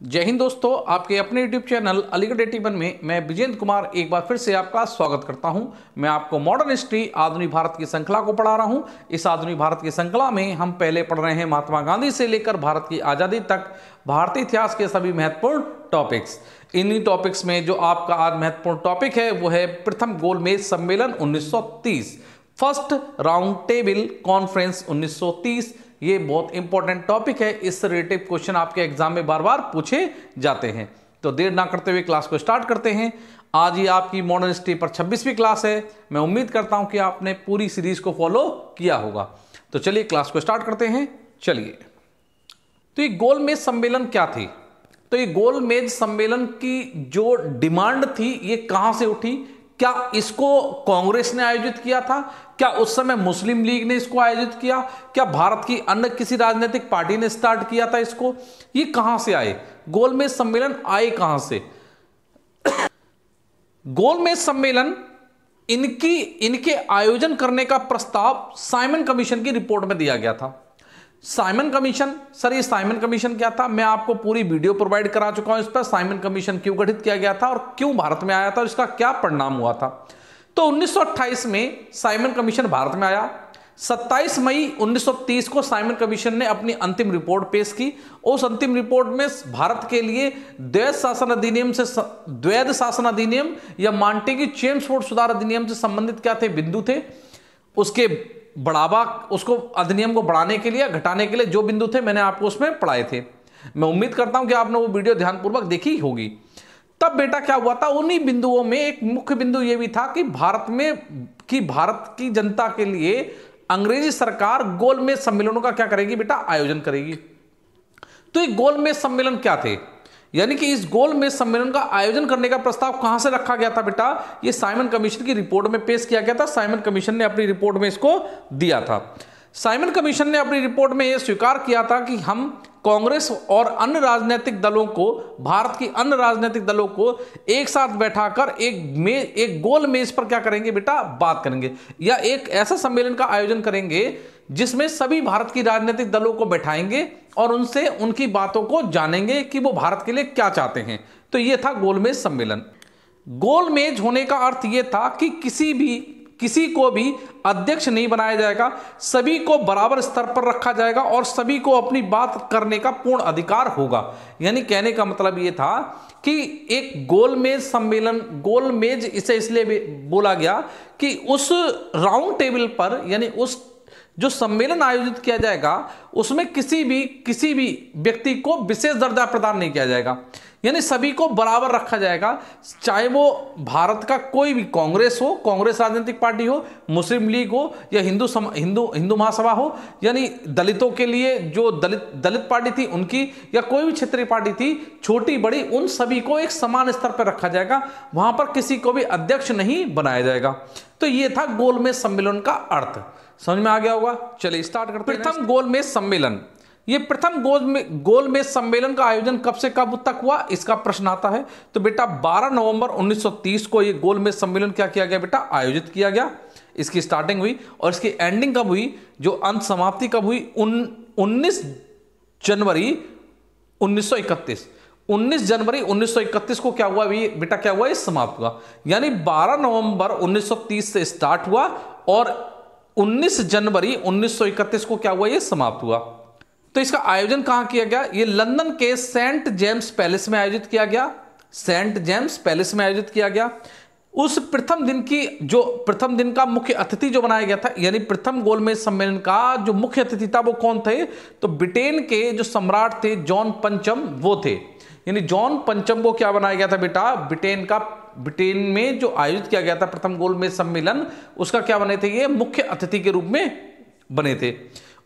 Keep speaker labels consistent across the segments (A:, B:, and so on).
A: जय हिंद दोस्तों, आपके अपने यूट्यूब चैनल अलीगढ़ 81 में मैं विजेंद्र कुमार एक बार फिर से आपका स्वागत करता हूं। मैं आपको मॉडर्न हिस्ट्री आधुनिक भारत की श्रृंखला को पढ़ा रहा हूं। इस आधुनिक भारत की श्रृंखला में हम पहले पढ़ रहे हैं महात्मा गांधी से लेकर भारत की आज़ादी तक भारतीय इतिहास के सभी महत्वपूर्ण टॉपिक्स। इन्हीं टॉपिक्स में जो आपका आज महत्वपूर्ण टॉपिक है वो है प्रथम गोलमेज सम्मेलन 1930, फर्स्ट राउंड टेबल कॉन्फ्रेंस 1930। ये बहुत इंपॉर्टेंट टॉपिक है, इससे रिलेटेड क्वेश्चन आपके एग्जाम में बार बार पूछे जाते हैं। तो देर ना करते हुए क्लास को स्टार्ट करते हैं। आज ये आपकी मॉडर्न हिस्ट्री पर 26वीं क्लास है। मैं उम्मीद करता हूं कि आपने पूरी सीरीज को फॉलो किया होगा। तो चलिए क्लास को स्टार्ट करते हैं। चलिए, तो ये गोलमेज सम्मेलन क्या थी? तो ये गोलमेज सम्मेलन की जो डिमांड थी ये कहां से उठी? क्या इसको कांग्रेस ने आयोजित किया था? क्या उस समय मुस्लिम लीग ने इसको आयोजित किया? क्या भारत की अन्य किसी राजनीतिक पार्टी ने स्टार्ट किया था इसको? ये कहां से आए? गोलमेज सम्मेलन आए कहां से? गोलमेज सम्मेलन इनके आयोजन करने का प्रस्ताव साइमन कमीशन की रिपोर्ट में दिया गया था। साइमन कमीशन, सर ये साइमन कमीशन क्या था? मैं आपको पूरी वीडियो प्रोवाइड करा चुका हूं इस पर। साइमन कमीशन क्यों गठित किया गया था और क्यों भारत में आया था, इसका क्या परिणाम हुआ था। तो 1928 में साइमन कमीशन भारत में आया। 27 मई 1930 को साइमन कमीशन ने अपनी अंतिम रिपोर्ट पेश की। उस अंतिम रिपोर्ट में भारत के लिए द्वैध शासन अधिनियम या मांटेग्यू चेम्सफोर्ड सुधार अधिनियम से संबंधित क्या थे बिंदु थे, उसके बढ़ावा, उसको अधिनियम को बढ़ाने के लिए घटाने के लिए जो बिंदु थे मैंने आपको उसमें पढ़ाए थे। मैं उम्मीद करता हूं कि आपने वो वीडियो ध्यानपूर्वक देखी होगी। तब बेटा क्या हुआ था, उन्हीं बिंदुओं में एक मुख्य बिंदु यह भी था कि भारत की जनता के लिए अंग्रेजी सरकार गोलमेज सम्मेलनों का क्या करेगी बेटा, आयोजन करेगी। तो ये गोलमेज सम्मेलन क्या थे, यानी कि इस गोलमेज सम्मेलन का आयोजन करने का प्रस्ताव कहां से रखा गया था बेटा? ये साइमन कमीशन की रिपोर्ट में पेश किया गया था। साइमन कमीशन ने अपनी रिपोर्ट में इसको दिया था। साइमन कमीशन ने अपनी रिपोर्ट में यह स्वीकार किया था कि हम कांग्रेस और अन्य राजनीतिक दलों को, भारत की अन्य राजनीतिक दलों को एक साथ बैठाकर एक गोल मेज पर क्या करेंगे बेटा, बात करेंगे, या एक ऐसा सम्मेलन का आयोजन करेंगे जिसमें सभी भारत की राजनीतिक दलों को बैठाएंगे और उनसे उनकी बातों को जानेंगे कि वो भारत के लिए क्या चाहते हैं। तो यह था गोलमेज सम्मेलन। गोलमेज होने का अर्थ यह था कि किसी को भी अध्यक्ष नहीं बनाया जाएगा, सभी को बराबर स्तर पर रखा जाएगा और सभी को अपनी बात करने का पूर्ण अधिकार होगा। यानी कहने का मतलब यह था कि एक गोलमेज सम्मेलन, गोलमेज इसे इसलिए बोला गया कि उस राउंड टेबल पर, यानी उस जो सम्मेलन आयोजित किया जाएगा उसमें किसी भी व्यक्ति को विशेष दर्जा प्रदान नहीं किया जाएगा, यानी सभी को बराबर रखा जाएगा। चाहे वो भारत का कोई भी कांग्रेस हो, कांग्रेस राजनीतिक पार्टी हो, मुस्लिम लीग हो, या हिंदू महासभा हो, यानी दलितों के लिए जो दलित पार्टी थी उनकी, या कोई भी क्षेत्रीय पार्टी थी, छोटी बड़ी, उन सभी को एक समान स्तर पर रखा जाएगा। वहां पर किसी को भी अध्यक्ष नहीं बनाया जाएगा। तो यह था गोलमेज सम्मेलन का अर्थ। समझ में आ गया होगा। चलिए स्टार्ट करते हैं। प्रथम गोलमेज सम्मेलन, ये प्रथम गोलमेज सम्मेलन का आयोजन कब से कब तक हुआ, इसका प्रश्न आता है। तो बेटा 12 नवंबर 1930 को ये गोलमेज सम्मेलन क्या किया गया बेटा, आयोजित किया गया। इसकी स्टार्टिंग हुई और इसकी एंडिंग कब हुई, जो अंत समाप्ति कब हुई, 19 जनवरी 1931। 19 जनवरी 1931 को क्या हुआ बेटा, क्या हुआ, ये समाप्त हुआ। यानी 12 नवंबर 1930 से स्टार्ट हुआ और 19 जनवरी 1931 को क्या हुआ, ये समाप्त हुआ। तो इसका आयोजन कहां किया गया? ये लंदन के सेंट जेम्स पैलेस में आयोजित किया गया। सेंट जेम्स पैलेस में आयोजित किया गया। उस प्रथम दिन का मुख्य अतिथि जो बनाया गया था, यानी प्रथम गोलमेज सम्मेलन का जो मुख्य अतिथि था वो कौन थे? तो ब्रिटेन के जो सम्राट थे जॉन पंचम, वो थे। यानी जॉन पंचम को क्या बनाया गया था बेटा, ब्रिटेन में जो आयोजित किया गया था प्रथम गोलमेज सम्मेलन, उसका क्या बने थे, ये मुख्य अतिथि के रूप में बने थे।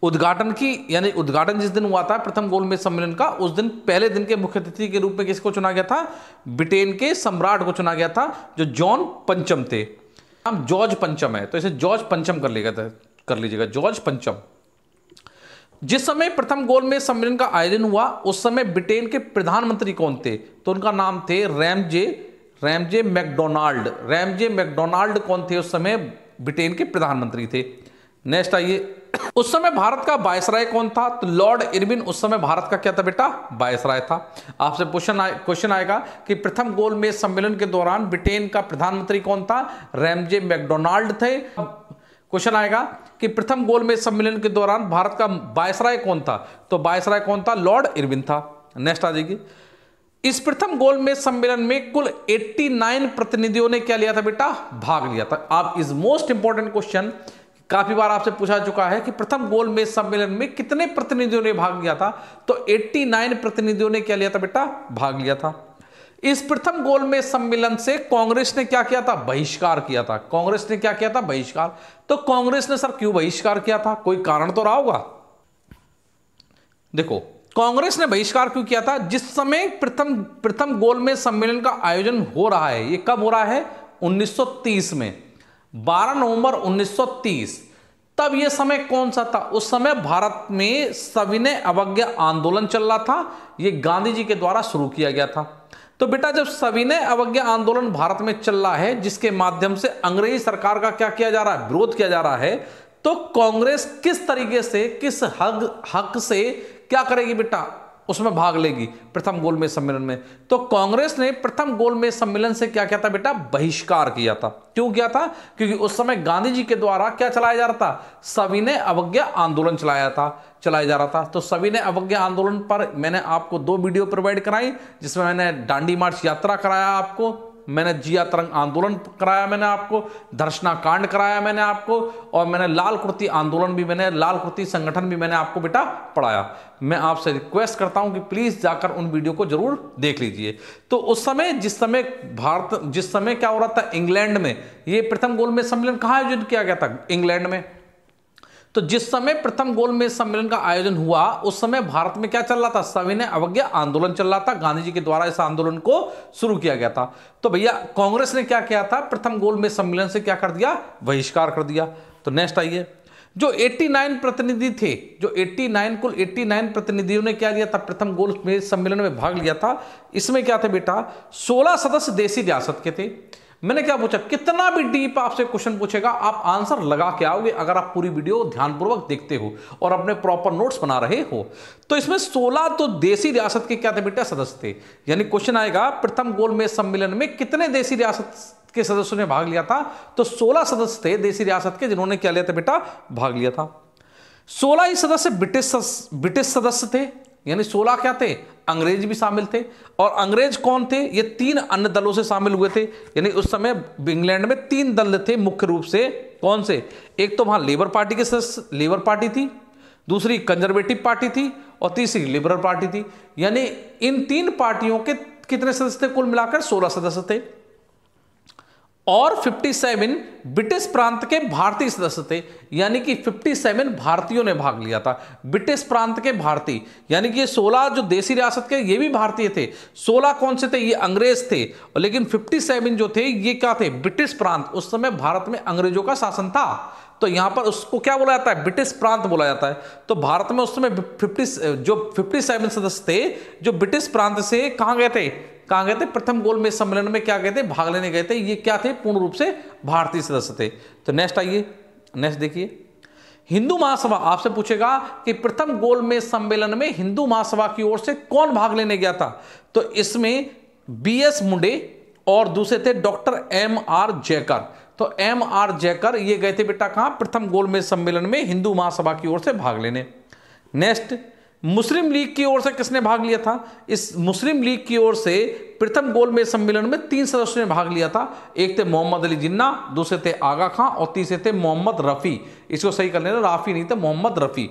A: उद्घाटन जिस दिन हुआ था प्रथम गोलमेज सम्मेलन का, उस दिन पहले दिन के मुख्य अतिथि के रूप में किसको चुना गया था? ब्रिटेन के सम्राट को चुना गया था, जो जॉन पंचम थे। नाम जॉर्ज पंचम है, तो इसे जॉर्ज पंचम कर लीजिएगा, जॉर्ज पंचम। जिस समय प्रथम गोलमेज सम्मेलन का आयोजन हुआ उस समय ब्रिटेन के प्रधानमंत्री कौन थे? तो उनका नाम थे रैमजे मैकडोनाल्ड। रैमजे मैकडोनाल्ड कौन थे उस समय? ब्रिटेन के प्रधानमंत्री थे। नेक्स्ट आइए, उस समय भारत का वायसराय कौन था? तो लॉर्ड इरविन उस समय भारत का क्या था बेटा? वायसराय था। आपसे क्वेश्चन आएगा कि प्रथम गोलमेज सम्मेलन के दौरान ब्रिटेन का प्रधानमंत्री कौन था? रैमजे मैकडोनाल्ड थे। क्वेश्चन आएगा कि प्रथम गोलमेज सम्मेलन के दौरान भारत का वायसराय कौन था? तो वायसराय कौन था? लॉर्ड इरविन था। नेक्स्ट आ जाएगी, इस प्रथम गोलमेज सम्मेलन में कुल 89 प्रतिनिधियों ने क्या लिया था बेटा? भाग लिया था। आप इज मोस्ट इंपॉर्टेंट क्वेश्चन, काफी बार आपसे पूछा चुका है कि प्रथम गोलमेज सम्मेलन में कितने प्रतिनिधियों ने भाग लिया था? तो 89 प्रतिनिधियों ने क्या लिया था बेटा? भाग लिया था। इस प्रथम गोलमेज सम्मेलन से कांग्रेस ने क्या किया था? बहिष्कार किया था। कांग्रेस ने क्या किया था? बहिष्कार। तो कांग्रेस ने सर क्यों बहिष्कार किया था? कोई कारण तो रहा होगा। देखो, कांग्रेस ने बहिष्कार क्यों किया था? जिस समय प्रथम गोलमेज सम्मेलन का आयोजन हो रहा है, ये कब हो रहा है? 1930 में, 12 नवंबर 1930। तब यह समय कौन सा था? उस समय भारत में सविनय अवज्ञा आंदोलन चल रहा था। यह गांधी जी के द्वारा शुरू किया गया था। तो बेटा, जब सविनय अवज्ञा आंदोलन भारत में चल रहा है, जिसके माध्यम से अंग्रेजी सरकार का क्या किया जा रहा है? विरोध किया जा रहा है, तो कांग्रेस किस तरीके से, किस हक से क्या करेगी बेटा? उसमें भाग लेगी प्रथम गोलमेज सम्मेलन में। तो कांग्रेस ने प्रथम गोलमेज सम्मेलन से क्या किया था बेटा? बहिष्कार किया था। क्यों किया था? क्योंकि उस समय गांधी जी के द्वारा क्या चलाया जा रहा था? सविनय अवज्ञा आंदोलन चलाया जा रहा था। तो सविनय अवज्ञा आंदोलन पर मैंने आपको 2 वीडियो प्रोवाइड कराई, जिसमें मैंने दांडी मार्च यात्रा कराया आपको, मैंने जिया तरंग आंदोलन कराया, मैंने आपको धर्षणा कांड कराया मैंने आपको, और मैंने लाल कुर्ती आंदोलन भी, मैंने लाल कुर्ती संगठन भी मैंने आपको बेटा पढ़ाया। मैं आपसे रिक्वेस्ट करता हूं कि प्लीज जाकर उन वीडियो को जरूर देख लीजिए। तो उस समय जिस समय क्या हो रहा था? इंग्लैंड में ये प्रथम गोलमेज सम्मेलन कहां आयोजित किया गया था? इंग्लैंड में। तो जिस समय प्रथम गोलमेज सम्मेलन का आयोजन हुआ, उस समय भारत में क्या चल रहा था? सविनय अवज्ञा आंदोलन चल रहा था। गांधी जी के द्वारा इस आंदोलन को शुरू किया गया था। तो भैया, कांग्रेस ने क्या किया था? प्रथम गोलमेज सम्मेलन से क्या कर दिया? बहिष्कार कर दिया। तो नेक्स्ट आइए, जो 89 प्रतिनिधि थे, जो 89 प्रतिनिधियों ने क्या लिया था? प्रथम गोलमेज सम्मेलन में भाग लिया था। इसमें क्या थे बेटा? 16 सदस्य देशी रियासत के थे। मैंने क्या पूछा? कितना भी डीप आपसे क्वेश्चन पूछेगा, आप आंसर लगा के आओगे अगर आप पूरी वीडियो ध्यानपूर्वक देखते हो और अपने प्रॉपर नोट्स बना रहे हो। तो इसमें 16 तो देशी रियासत के क्या थे बेटा? सदस्य थे। यानी क्वेश्चन आएगा, प्रथम गोलमेज सम्मेलन में कितने देशी रियासत के सदस्यों ने भाग लिया था? तो 16 सदस्य थे देशी रियासत के, जिन्होंने क्या लिया था बेटा? भाग लिया था। 16 ही सदस्य ब्रिटिश सदस्य थे, यानी 16 क्या थे? अंग्रेज भी शामिल थे। और अंग्रेज कौन थे? ये 3 अन्य दलों से शामिल हुए थे। यानी उस समय इंग्लैंड में 3 दल थे मुख्य रूप से। कौन से? एक तो वहां लेबर पार्टी के सदस्य, लेबर पार्टी थी, दूसरी कंजर्वेटिव पार्टी थी, और तीसरी लिबरल पार्टी थी। यानी इन 3 पार्टियों के कितने सदस्य थे? कुल मिलाकर 16 सदस्य थे। और 57 ब्रिटिश प्रांत के भारतीय सदस्य थे, यानी कि 57 भारतीयों ने भाग लिया था। ब्रिटिश प्रांत के भारतीय, यानी कि ये 16 जो देशी रियासत के, ये भी भारतीय थे। 16 कौन से थे? ये अंग्रेज थे। लेकिन 57 जो थे, ये क्या थे? ब्रिटिश प्रांत। उस समय भारत में अंग्रेजों का शासन था, तो यहां पर उसको क्या बोला जाता है? ब्रिटिश प्रांत बोला जाता है। तो भारत में उस समय 57 सदस्य थे जो ब्रिटिश प्रांत से कहां गए थे? प्रथम गोलमेज सम्मेलन में क्या गए थे? भाग लेने गए थे। ये क्या थे? पूर्ण रूप से भारतीय सदस्य थे। तो नेक्स्ट आइए, नेक्स्ट देखिए, हिंदू महासभा आपसे पूछेगा कि प्रथम गोलमेज सम्मेलन में हिंदू महासभा की ओर से कौन भाग लेने गया था? तो इसमें BS मुंडे और दूसरे थे डॉक्टर MR जयकर। तो MR जयकर ये गए थे बेटा कहां? प्रथम गोलमेज सम्मेलन में हिंदू महासभा की ओर से भाग लेने। नेक्स्ट, मुस्लिम लीग की ओर से किसने भाग लिया था? इस मुस्लिम लीग की ओर से प्रथम गोलमेज सम्मेलन में 3 सदस्यों ने भाग लिया था। एक थे मोहम्मद अली जिन्ना, दूसरे थे आगा खां, और तीसरे थे मोहम्मद रफी। इसको सही कर लेना, राफी नहीं थे, मोहम्मद रफी।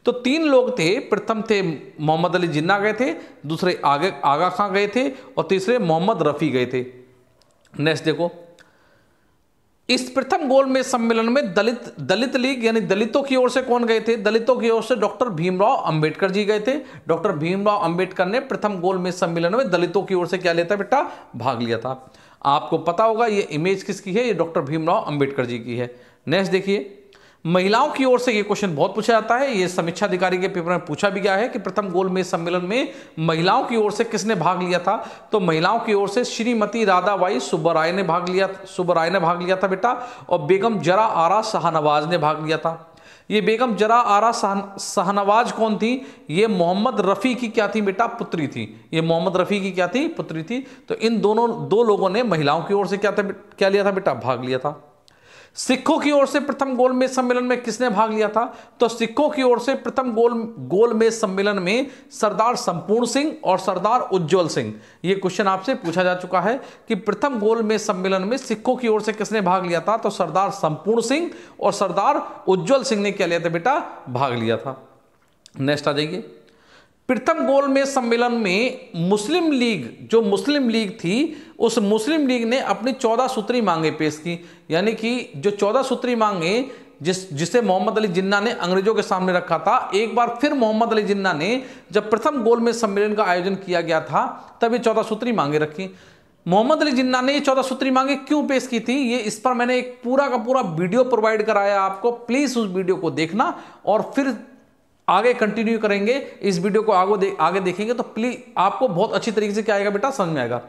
A: तो 3 लोग थे। प्रथम थे मोहम्मद अली जिन्ना गए थे, दूसरे आगा खां गए थे, और तीसरे मोहम्मद रफी गए थे। नेक्स्ट देखो, इस प्रथम गोलमेज सम्मेलन में दलित लीग यानी दलितों की ओर से कौन गए थे? दलितों की ओर से डॉक्टर भीमराव अंबेडकर जी गए थे। डॉक्टर भीमराव अंबेडकर ने प्रथम गोलमेज सम्मेलन में दलितों की ओर से क्या लेता बेटा? भाग लिया था। आपको पता होगा ये इमेज किसकी है? ये डॉक्टर भीमराव अंबेडकर जी की है। नेक्स्ट देखिए, महिलाओं की ओर से ये क्वेश्चन बहुत पूछा जाता है। ये समीक्षा अधिकारी के पेपर में पूछा भी गया है कि प्रथम गोलमेज सम्मेलन में महिलाओं की ओर से किसने भाग लिया था? तो महिलाओं की ओर से श्रीमती राधाबाई सुब्बाराय ने भाग लिया था बेटा, और बेगम जरा आरा शाहनवाज ने भाग लिया था। ये बेगम जरा आरा शाहनवाज कौन थी? ये मोहम्मद रफ़ी की क्या थी बेटा? पुत्री थी। ये मोहम्मद रफ़ी की क्या थी? पुत्री थी। तो इन दो लोगों ने महिलाओं की ओर से क्या लिया था बेटा? भाग लिया था। सिखों की ओर से प्रथम गोलमेज सम्मेलन में किसने भाग लिया था? तो सिखों की ओर से प्रथम गोलमेज सम्मेलन में सरदार संपूर्ण सिंह और सरदार उज्जवल सिंह। ये क्वेश्चन आपसे पूछा जा चुका है कि प्रथम गोलमेज सम्मेलन में सिखों की ओर से किसने भाग लिया था? तो सरदार संपूर्ण सिंह और सरदार उज्जवल सिंह ने क्या लिया था बेटा? भाग लिया था। नेक्स्ट आ जाइए। प्रथम गोलमेज सम्मेलन में मुस्लिम लीग, जो मुस्लिम लीग थी, उस मुस्लिम लीग ने अपनी 14 सूत्री मांगे पेश की। यानी कि जो 14 सूत्री मांगे जिसे मोहम्मद अली जिन्ना ने अंग्रेजों के सामने रखा था, एक बार फिर मोहम्मद अली जिन्ना ने जब प्रथम गोलमेज सम्मेलन का आयोजन किया गया था तब ये 14 सूत्री मांगे रखी। मोहम्मद अली जिन्ना ने ये 14 सूत्री मांगे क्यों पेश की थी, ये इस पर मैंने एक पूरा का पूरा वीडियो प्रोवाइड कराया आपको। प्लीज उस वीडियो को देखना और फिर आगे कंटिन्यू करेंगे। इस वीडियो को आगे देखेंगे तो प्लीज आपको बहुत अच्छी तरीके से क्या आएगा बेटा? समझ में आएगा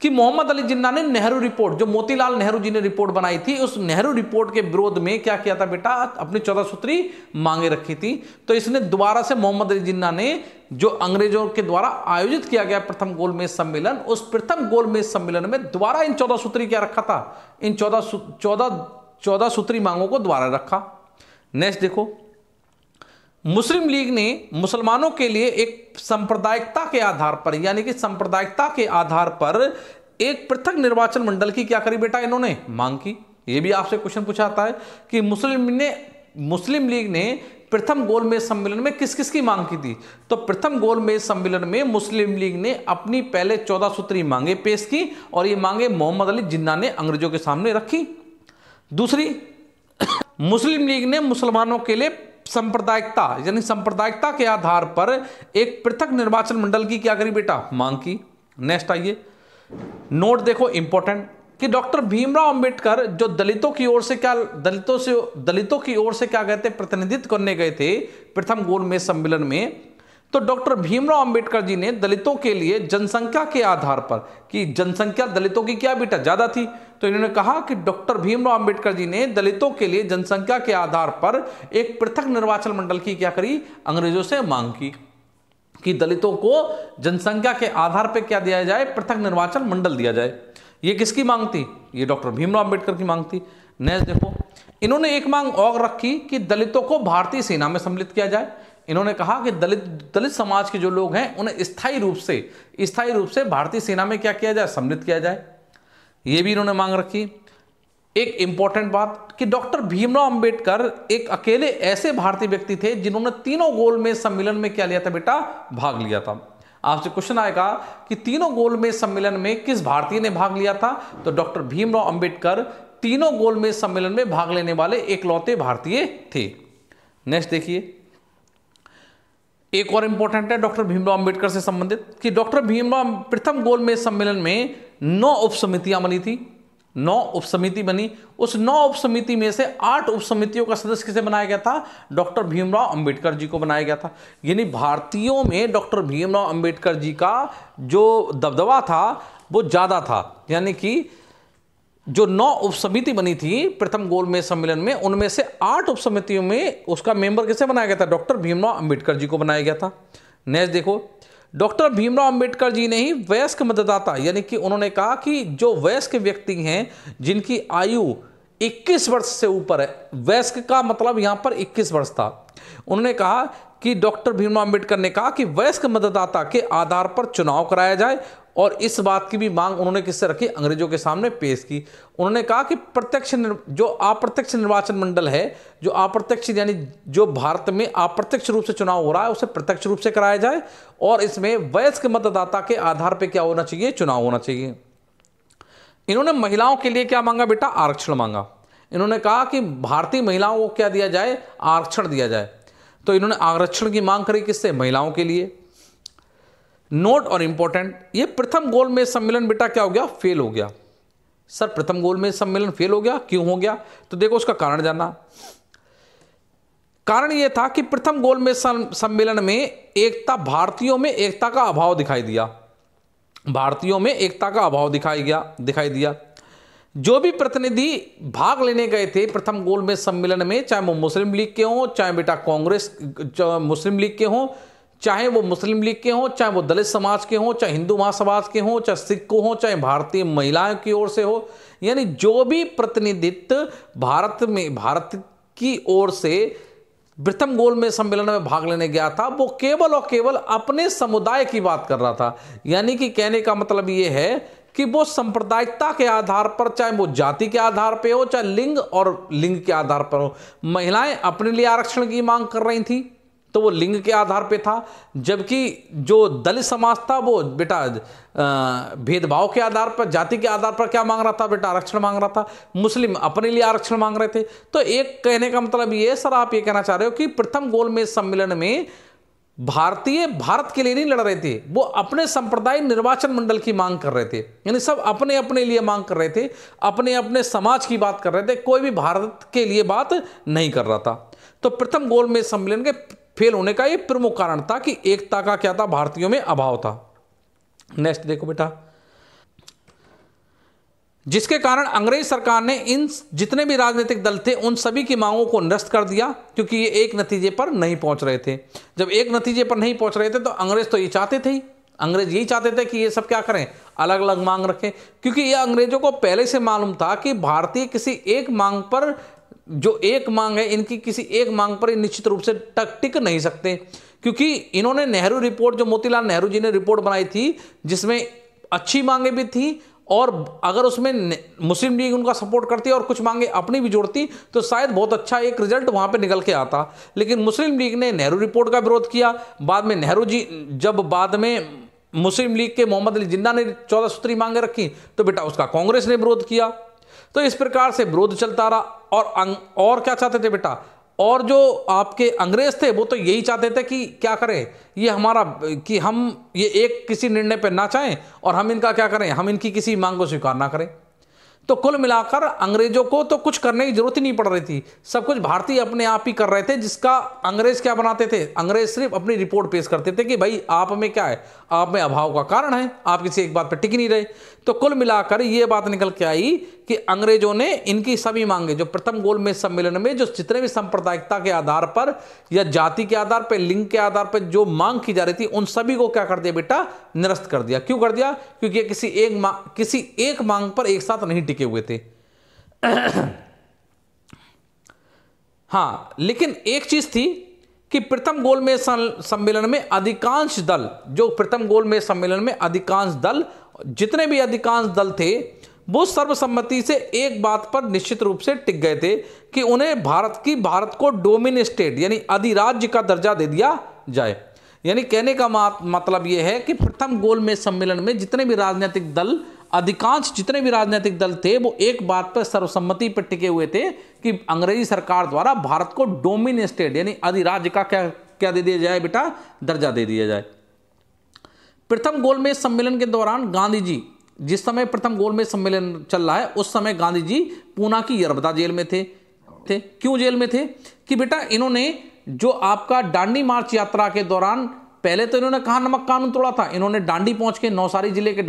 A: कि मोहम्मद अली जिन्ना ने नेहरू रिपोर्ट, जो मोतीलाल नेहरू जी ने रिपोर्ट बनाई थी, उस नेहरू रिपोर्ट के विरोध में क्या किया था बेटा? अपनी 14 सूत्री मांगे रखी थी। तो इसने दोबारा से मोहम्मद अली जिन्ना ने जो अंग्रेजों के द्वारा आयोजित किया गया प्रथम गोलमेज सम्मेलन, उस प्रथम गोलमेज सम्मेलन में दोबारा इन 14 सूत्री क्या रखा था? इन 14 सूत्री मांगों को दोबारा रखा। नेक्स्ट देखो, मुस्लिम लीग ने मुसलमानों के लिए एक सांप्रदायिकता के आधार पर, यानी कि सांप्रदायिकता के आधार पर एक पृथक निर्वाचन मंडल की क्या करी बेटा? इन्होंने मांग की। यह भी आपसे क्वेश्चन पूछा जाता है कि मुस्लिम लीग ने प्रथम गोलमेज सम्मेलन में किस किस की मांग की थी? तो प्रथम गोलमेज सम्मेलन में मुस्लिम लीग ने अपनी पहले 14 सूत्री मांगे पेश की और ये मांगे मोहम्मद अली जिन्ना ने अंग्रेजों के सामने रखी। दूसरी, मुस्लिम लीग ने मुसलमानों के लिए सांप्रदायिकता, यानी सांप्रदायिकता के आधार पर एक पृथक निर्वाचन मंडल की क्या करी बेटा? मांग की। नेक्स्ट आइए, नोट देखो इंपॉर्टेंट कि डॉक्टर भीमराव अंबेडकर जो दलितों की ओर से क्या गए थे? प्रतिनिधित्व करने गए थे प्रथम गोलमेज सम्मेलन में। तो डॉक्टर भीमराव अंबेडकर जी ने दलितों के लिए जनसंख्या के आधार पर, कि जनसंख्या दलितों की क्या बेटा? ज्यादा थी, तो इन्होंने कहा कि डॉक्टर भीमराव अंबेडकर जी ने दलितों के लिए जनसंख्या के आधार पर एक पृथक निर्वाचन मंडल की क्या करी? अंग्रेजों से मांग की कि दलितों को जनसंख्या के आधार पर क्या दिया जाए? पृथक निर्वाचन मंडल दिया जाए। ये किसकी मांग थी? ये डॉक्टर भीमराव अंबेडकर की मांग थी। नेक्स्ट देखो, इन्होंने एक मांग और रखी कि दलितों को भारतीय सेना में सम्मिलित किया जाए। इन्होंने कहा कि दलित समाज के जो लोग हैं उन्हें स्थायी रूप से भारतीय सेना में क्या किया जाए? सम्मिलित किया जाए। यह भी इन्होंने मांग रखी। एक इंपॉर्टेंट बात कि डॉक्टर भीमराव अंबेडकर एक अकेले ऐसे भारतीय व्यक्ति थे जिन्होंने तीनों गोलमेज सम्मेलन में क्या लिया था बेटा? भाग लिया था। आपसे क्वेश्चन आएगा कि तीनों गोलमेज सम्मेलन में किस भारतीय ने भाग लिया था? तो डॉक्टर भीमराव अंबेडकर तीनों गोलमेज सम्मेलन में भाग लेने वाले एकलौते भारतीय थे। नेक्स्ट देखिए, एक और इंपॉर्टेंट है डॉक्टर भीमराव अंबेडकर से संबंधित कि डॉक्टर भीमराव प्रथम गोलमेज सम्मेलन में 9 उपसमितियां बनी थी। 9 उपसमिति बनी। उस 9 उपसमिति में से 8 उपसमितियों का सदस्य किसे बनाया गया था? डॉक्टर भीमराव अंबेडकर जी को बनाया गया था। यानी भारतीयों में डॉक्टर भीमराव अंबेडकर जी का जो दबदबा था वो ज्यादा था। यानी कि जो 9 उपसमिति बनी थी प्रथम गोलमेज सम्मेलन में, उनमें से 8 उपसमितियों में उसका मेंबर किसे बनाया गया था? डॉक्टर भीमराव अंबेडकर जी को बनाया गया था। नेक्स्ट देखो, डॉक्टर भीमराव अंबेडकर जी ने ही वयस्क मतदाता, यानी कि उन्होंने कहा कि जो वयस्क व्यक्ति हैं जिनकी आयु 21 वर्ष से ऊपर है, वयस्क का मतलब यहां पर 21 वर्ष था, उन्होंने कहा कि डॉक्टर भीमराव अंबेडकर ने कहा कि वयस्क मतदाता के आधार पर चुनाव कराया जाए और इस बात की भी मांग उन्होंने किससे रखी? अंग्रेजों के सामने पेश की। उन्होंने कहा कि जो अप्रत्यक्ष निर्वाचन मंडल है, जो अप्रत्यक्ष यानी जो भारत में अप्रत्यक्ष रूप से चुनाव हो रहा है उसे प्रत्यक्ष रूप से कराया जाए और इसमें वयस्क मतदाता के आधार पर क्या होना चाहिए? चुनाव होना चाहिए। इन्होंने महिलाओं के लिए क्या मांगा बेटा? आरक्षण मांगा। इन्होंने कहा कि भारतीय महिलाओं को क्या दिया जाए? आरक्षण दिया जाए। तो इन्होंने आरक्षण की मांग करी किससे? महिलाओं के लिए। नोट और इंपॉर्टेंट, ये प्रथम गोलमेज सम्मेलन बेटा क्या हो गया? फेल हो गया। सर प्रथम गोलमेज सम्मेलन फेल हो गया, क्यों हो गया? तो देखो उसका कारण जानना। कारण यह था कि प्रथम गोलमेज सम्मेलन में भारतीयों में एकता का अभाव दिखाई दिया। भारतीयों में एकता का अभाव दिखाई दिया। जो भी प्रतिनिधि भाग लेने गए थे प्रथम गोलमेज सम्मेलन में, चाहे वो मुस्लिम लीग के हों, चाहे बेटा कांग्रेस मुस्लिम लीग के हों, चाहे वो मुस्लिम लीग के हों, चाहे वो दलित समाज के हों, चाहे हिंदू महासमाज के हों, चाहे सिख को हों, चाहे भारतीय महिलाओं की ओर से हो, यानी जो भी प्रतिनिधित्व भारत की ओर से प्रथम गोलमेज सम्मेलन में भाग लेने गया था, वो केवल और केवल अपने समुदाय की बात कर रहा था। यानी कि कहने का मतलब ये है कि वो सांप्रदायिकता के आधार पर, चाहे वो जाति के आधार पर हो, चाहे लिंग के आधार पर हो, महिलाएं अपने लिए आरक्षण की मांग कर रही थी तो वो लिंग के आधार पे था, जबकि जो दलित समाज था वो बेटा भेदभाव के आधार पर, जाति के आधार पर क्या मांग रहा था बेटा, आरक्षण मांग रहा था। मुस्लिम अपने लिए आरक्षण मांग रहे थे। तो एक कहने का मतलब ये सर, आप ये कहना चाह रहे हो कि प्रथम गोलमेज सम्मेलन में भारत के लिए नहीं लड़ रहे थे, वो अपने संप्रदाय निर्वाचन मंडल की मांग कर रहे थे। यानी सब अपने अपने लिए मांग कर रहे थे, अपने अपने समाज की बात कर रहे थे, कोई भी भारत के लिए बात नहीं कर रहा था। तो प्रथम गोलमेज सम्मेलन के फेल होने का ये प्रमुख कारण था कि एकता का क्या था, भारतीयों में अभाव था। नेक्स्ट देखो बेटा, जिसके कारण अंग्रेज सरकार ने इन जितने भी राजनीतिक दल थे उन सभी की मांगों को निरस्त कर दिया, क्योंकि ये एक नतीजे पर नहीं पहुंच रहे थे। जब एक नतीजे पर नहीं पहुंच रहे थे तो अंग्रेज तो ये चाहते थे ही, अंग्रेज यही चाहते थे कि ये सब क्या करें, अलग अलग मांग रखें, क्योंकि ये अंग्रेजों को पहले से मालूम था कि भारतीय किसी एक मांग पर, जो एक मांग है इनकी, किसी एक मांग पर निश्चित रूप से टिक नहीं सकते, क्योंकि इन्होंने नेहरू रिपोर्ट, जो मोतीलाल नेहरू जी ने रिपोर्ट बनाई थी, जिसमें अच्छी मांगे भी थी और अगर उसमें मुस्लिम लीग उनका सपोर्ट करती और कुछ मांगे अपनी भी जोड़ती तो शायद बहुत अच्छा एक रिजल्ट वहां पे निकल के आता। लेकिन मुस्लिम लीग ने नेहरू रिपोर्ट का विरोध किया। बाद में नेहरू जी, जब बाद में मुस्लिम लीग के मोहम्मद अली जिन्ना ने 14 सूत्री मांगे रखी तो बेटा उसका कांग्रेस ने विरोध किया। तो इस प्रकार से विरोध चलता रहा। और क्या चाहते थे बेटा, और जो आपके अंग्रेज थे वो तो यही चाहते थे कि क्या करें, ये हमारा, कि हम ये एक किसी निर्णय पर ना चाहें और हम इनका क्या करें, हम इनकी किसी मांग को स्वीकार ना करें। तो कुल मिलाकर अंग्रेजों को तो कुछ करने की जरूरत ही नहीं पड़ रही थी, सब कुछ भारतीय अपने आप ही कर रहे थे, जिसका अंग्रेज क्या बनाते थे, अंग्रेज सिर्फ अपनी रिपोर्ट पेश करते थे कि भाई आप में क्या है, आप में अभाव का कारण है, आप किसी एक बात पर टिक नहीं रहे। तो कुल मिलाकर ये बात निकल के आई कि अंग्रेजों ने इनकी सभी मांगे, जो प्रथम गोलमेज सम्मेलन में जो जितने भी सांप्रदायिकता के आधार पर या जाति के आधार पर, लिंग के आधार पर जो मांग की जा रही थी, उन सभी को क्या कर दिया बेटा, निरस्त कर दिया। क्यों कर दिया? क्योंकि किसी एक मांग पर एक साथ नहीं टिके हुए थे। हाँ, लेकिन एक चीज थी कि प्रथम गोलमेज सम्मेलन में अधिकांश दल, जो प्रथम गोलमेज सम्मेलन में अधिकांश दल, जितने भी अधिकांश दल थे, वो सर्वसम्मति से एक बात पर निश्चित रूप से टिक गए थे कि उन्हें भारत को डोमिन स्टेट यानी अधिराज्य का दर्जा दे दिया जाए। यानी कहने का मतलब यह है कि प्रथम गोलमेज सम्मेलन में जितने भी राजनीतिक दल, अधिकांश जितने भी राजनीतिक दल थे, वो एक बात पर सर्वसम्मति पर टिके हुए थे कि अंग्रेजी सरकार द्वारा भारत को डोमिन स्टेट यानी अधिराज्य का क्या दे दिया जाए बेटा, दर्जा दे दिया जाए। प्रथम गोलमेज सम्मेलन के दौरान गांधी जी, जिस समय प्रथम गोलमेज सम्मेलन चल रहा है उस समय गांधी जी पूना की यरबदा जेल में थे। क्यों जेल में थे? कि बेटा इन्होंने जो आपका दांडी मार्च यात्रा के दौरान, पहले तो इन्होंने कहा नमक कानून तोड़ा था, इन्होंने दांडी पहुंच के नौसारी जिले के,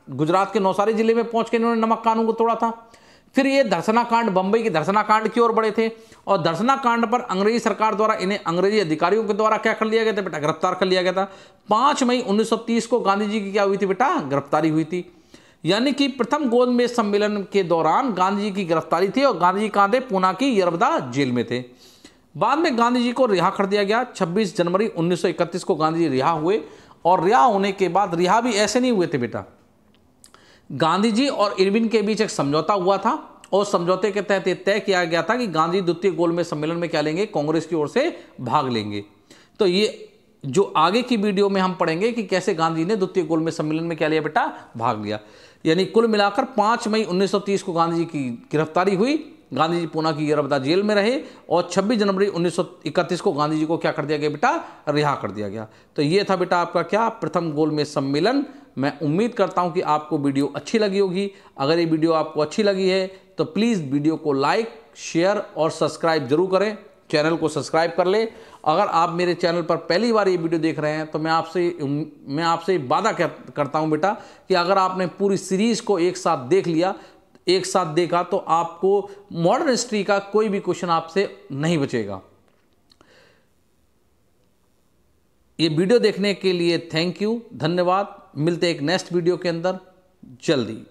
A: गुजरात के नौसारी जिले में पहुंच के इन्होंने नमक कानून को तोड़ा था। फिर ये धर्सना कांड, बंबई के धर्सना कांड की ओर बढ़े थे और धर्सना कांड पर अंग्रेजी सरकार द्वारा इन्हें अंग्रेजी अधिकारियों के द्वारा क्या कर लिया गया था बेटा, गिरफ्तार कर लिया गया था। 5 मई 1930 को गांधी जी की क्या हुई थी बेटा, गिरफ्तारी हुई थी। यानी कि प्रथम गोलमेज सम्मेलन के दौरान गांधी जी की गिरफ्तारी थी और गांधी जी कहां थे, पूना की यरबदा जेल में थे। बाद में गांधी जी को रिहा कर दिया गया। 26 जनवरी 1931 को गांधी जी रिहा हुए और रिहा होने के बाद, रिहा भी ऐसे नहीं हुए थे बेटा, गांधी जी और इरविन के बीच एक समझौता हुआ था और समझौते के तहत यह तय किया गया था कि गांधी द्वितीय गोलमेज सम्मेलन में क्या लेंगे, कांग्रेस की ओर से भाग लेंगे। तो ये जो आगे की वीडियो में हम पढ़ेंगे कि कैसे गांधी ने द्वितीय गोलमेज सम्मेलन में क्या लिया बेटा, भाग लिया। यानी कुल मिलाकर 5 मई 1930 को गांधी जी की गिरफ्तारी हुई, गांधी जी पूना की यरबदा जेल में रहे और 26 जनवरी 1931 को गांधी जी को क्या कर दिया गया बेटा, रिहा कर दिया गया। तो ये था बेटा आपका क्या, प्रथम गोलमेज सम्मेलन। मैं उम्मीद करता हूं कि आपको वीडियो अच्छी लगी होगी। अगर ये वीडियो आपको अच्छी लगी है तो प्लीज़ वीडियो को लाइक, शेयर और सब्सक्राइब जरूर करें, चैनल को सब्सक्राइब कर ले। अगर आप मेरे चैनल पर पहली बार ये वीडियो देख रहे हैं तो मैं आपसे वादा करता हूं बेटा कि अगर आपने पूरी सीरीज़ को एक साथ देख लिया, एक साथ देखा तो आपको मॉडर्न हिस्ट्री का कोई भी क्वेश्चन आपसे नहीं बचेगा। ये वीडियो देखने के लिए थैंक यू, धन्यवाद। मिलते हैं एक नेक्स्ट वीडियो के अंदर जल्दी।